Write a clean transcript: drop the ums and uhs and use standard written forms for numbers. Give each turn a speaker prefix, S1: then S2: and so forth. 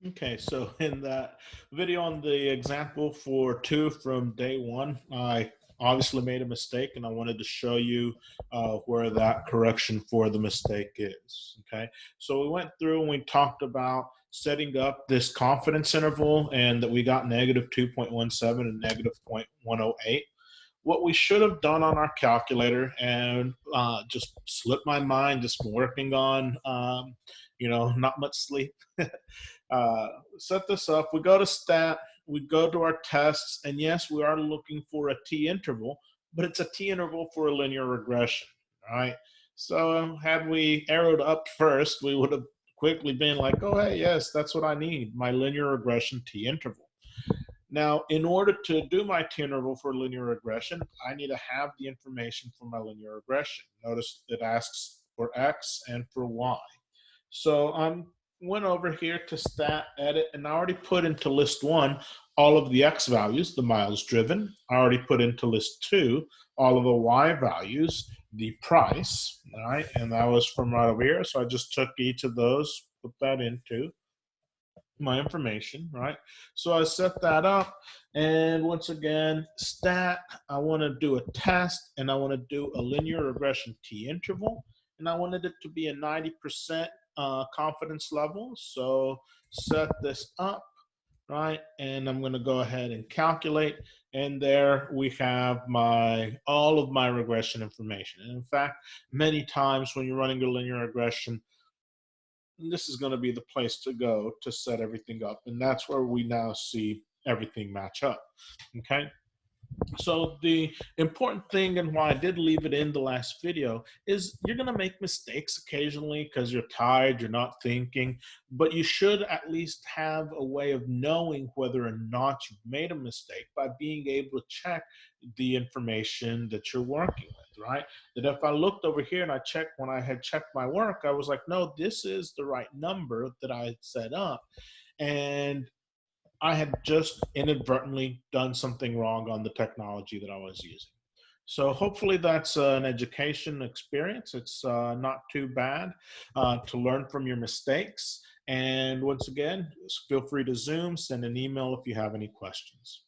S1: Okay, so in that video on the example for 2 from day 1, I obviously made a mistake and I wanted to show you where that correction for the mistake is. Okay, so we went through and we talked about setting up this confidence interval and that we got negative 2.17 and negative 0.108. What we should have done on our calculator and just slipped my mind, just been working on, not much sleep. uh, Set this up. We go to stat, we go to our tests, and yes, we are looking for a t interval, but it's a t interval for a linear regression, right? So had we arrowed up first, we would have quickly been like, oh, hey, yes, that's what I need, my linear regression t interval. Now, in order to do my t interval for linear regression, I need to have the information for my linear regression. Notice it asks for x and for y. So I went over here to stat edit and I already put into list 1 all of the x values, the miles driven. I already put into list 2 all of the y values, the price, all right? And that was from right over here. So I just took each of those, put that into my information, right? So I set that up, and once again, stat, I want to do a test, and I want to do a linear regression t interval, and I wanted it to be a 90% confidence level. So set this up, right? And I'm going to go ahead and calculate, and there we have my all of my regression information. And in fact, many times when you're running a linear regression, this is going to be the place to go to set everything up. And that's where we now see everything match up. Okay. So the important thing and why I did leave it in the last video is you're going to make mistakes occasionally because you're tired, you're not thinking, but you should at least have a way of knowing whether or not you've made a mistake by being able to check the information that you're working with, right? That if I looked over here and I checked when I had checked my work, I was like, no, this is the right number that I had set up. And I had just inadvertently done something wrong on the technology that I was using. So hopefully that's an education experience. It's not too bad to learn from your mistakes. And once again, feel free to Zoom, send an email if you have any questions.